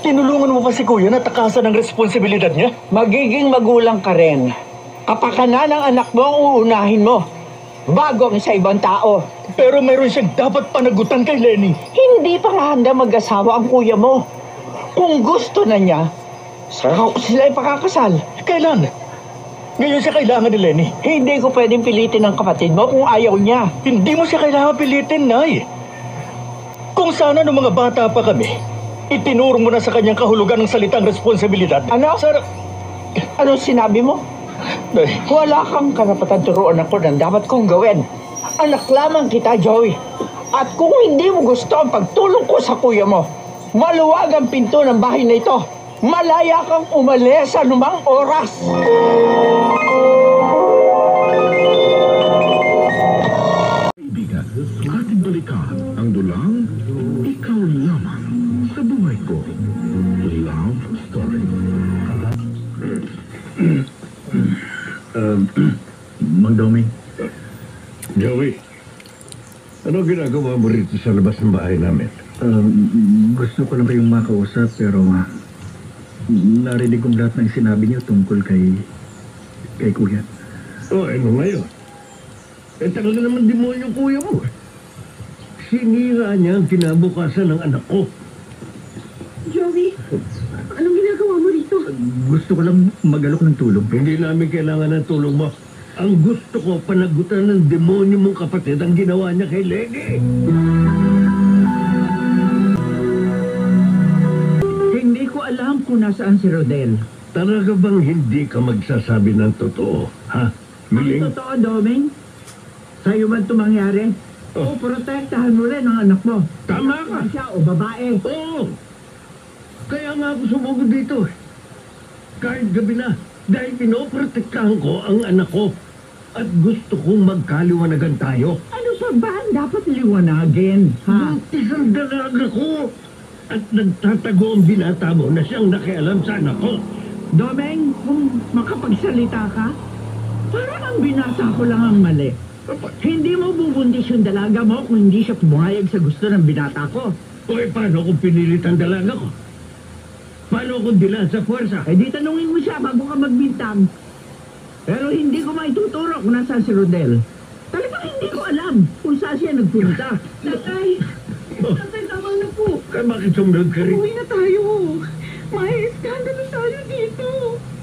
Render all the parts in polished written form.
Tinulungan mo pa si Kuya na takasan ang responsibilidad niya? Magiging magulang ka rin. Kapakanan ng anak mo ang uunahin mo. Bago ang sa ibang tao. Pero meron siyang dapat panagutan kay Lenny. Hindi pa nga handa mag-asawa ang kuya mo. Kung gusto na niya, saka ko sila ipakakasal. Kailan? Ngayon siya kailangan ni Lenny. Hindi ko pwedeng pilitin ang kapatid mo kung ayaw niya. Hindi mo siya kailangan pilitin, Nay. Kung sana nung mga bata pa kami, itinuro mo na sa kanyang kahulugan ng salitang responsibilidad. Ano? Anong sinabi mo? Nay. Wala kang karapatan turuan ako ng dapat kong gawin. Anak lamang kita, Joey. At kung hindi mo gusto ang pagtulong ko sa kuya mo, maluwag ang pinto ng bahay na ito. Malaya kang umalis sa anumang oras. Kaibigan, ating balikan ang dulang Ikaw Lamang sa Buhay Ko. Love Story. Mang Doming. Joey, ano ginagawa mo rito sa labas ng bahay namin? Gusto ko lang kayong makausap pero narinig kong lahat ng sinabi niyo tungkol kay Kuya. Ano ngayon? Talaga naman demonyo kuya mo. Sinira niya ang kinabukasan ng anak ko. Joey, anong ginagawa mo rito? Gusto ko lang mag-alok ng tulong. Hindi namin kailangan ng tulong mo. Ang gusto ko, panagutan ng demonyo mong kapatid ang ginawa niya kay Lenny. Hindi ko alam kung nasaan si Rodel. Talaga bang hindi ka magsasabi ng totoo, ha? Miling? Totoo, Doming? Sa'yo man ito mangyari? O protektahan mo rin ang anak mo. Tama ka! Siya o babae. Oo! Kaya nga ako sumugod dito. Kahit gabi na, dahil pinoprotektahan ko ang anak ko. At gusto kong magkaliwanagan tayo. Ano pa ba ang dapat liwanagin, ha? Buntis ang dalaga ko. At nagtatago ang binata mo na siyang nakialam sa anak ko. Domeng, kung makapagsalita ka, parang ang binata ko lang ang mali. Hindi mo bubundis yung dalaga mo kung hindi siya pumayag sa gusto ng binata ko. O paano kung pinilit ang dalaga ko? Paano kung dilan sa puwersa? Eh di tanungin mo siya bago ka magbintang. Pero hindi ko maituturo kung nasaan si Rodel. Talagang hindi ko alam kung saan siya nagpunta. Tatay, tatay, tama na po. Kaya bakit sumunod ka rin? Uwi na tayo. May iskandalo tayo dito.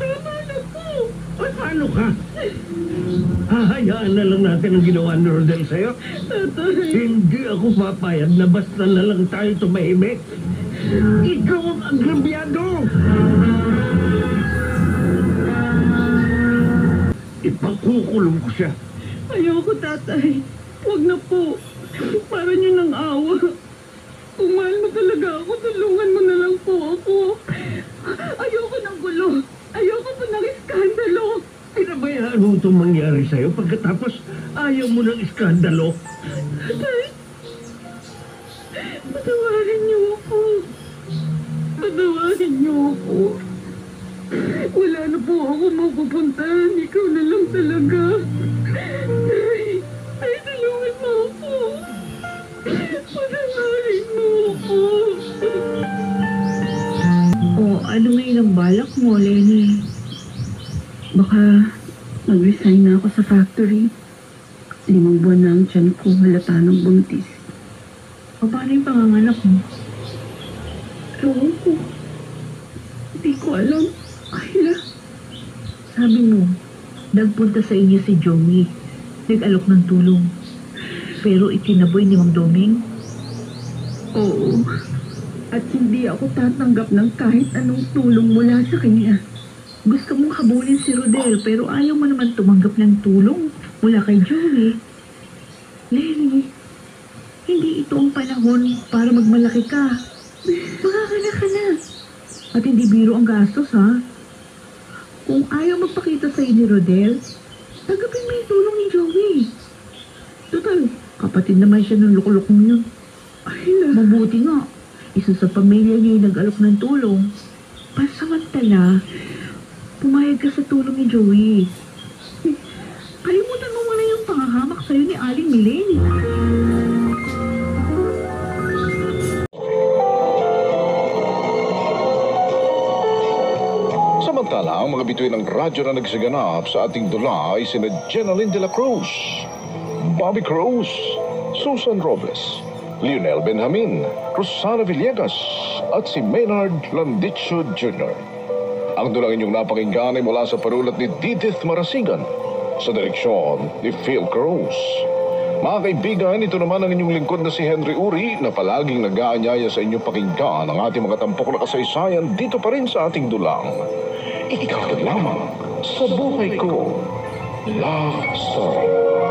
Tama na po. O paano ka? Hahayaan na lang natin ang ginawa ni Rodel sa'yo? Tatay. Hindi ako papayag na basta na lang tayo tumahimik. Ikaw ang agrabyado! Ipakukulong ko siya. Ayoko, tatay. Huwag na po. Para niyo ng awa. Kung mahal mo talaga ako, tulungan mo na lang po ako. Ayoko ng gulo. Ayoko po ng iskandalo. Pinabayaan mo itong mangyari sa'yo pagkatapos ayaw mo ng iskandalo. Tatay, patawarin niyo ako. Patawarin niyo ako. Wala na po ako mapupuntahan. Ikaw na lang talaga. Ay, tulungan mo ako. Patawarin mo ako. Ano ngayon ang balak mo, Lenny? Baka mag-resign na ako sa factory. 5 buwan na ang tiyan ko, halata ng buntis. Paano yung panganganak mo? Ewan ko. Hindi ko alam. Ayla, sabi mo, nagpunta sa inyo si Joey. Nag-alok ng tulong. Pero itinaboy ni Mang Doming? Oo. At hindi ako tatanggap ng kahit anong tulong mula sa kanya. Gusto mong habulin si Rodel pero ayaw mo naman tumanggap ng tulong mula kay Joey. Lenny, hindi ito ang panahon para magmalaki ka. Makakanak ka na. At hindi biro ang gastos, ha? Kung ayaw magpakita sa ni Rodel, tanggapin mo yung tulong ni Joey. Total, kapatid naman siya ng lukulukong yun. Mabuti nga, isa sa pamilya niya yung nag-alok ng tulong. Pansamantala, pumayag ka sa tulong ni Joey. Kalimutan mo muna yung pangahamak sa'yo ni Aling Milene. Samantala, ang mga bituin ng radyo na nagsaganap sa ating dula ay sina Jenaline de la Cruz, Bobby Cruz, Susan Robles, Lionel Benjamin, Rosana Villegas, at si Maynard Landicho Jr. Ang dulang inyong napakinggan ay mula sa panulat ni Didith Marasigan sa direksyon ni Phil Cruz. Mga kaibigan, ito naman ang inyong lingkod na si Henry Uri na palaging nag-aanyaya sa inyong pakinggan ang ating mga tampok na kasaysayan dito pa rin sa ating dulang. Ikaw lamang sa buhay ko. Love Story.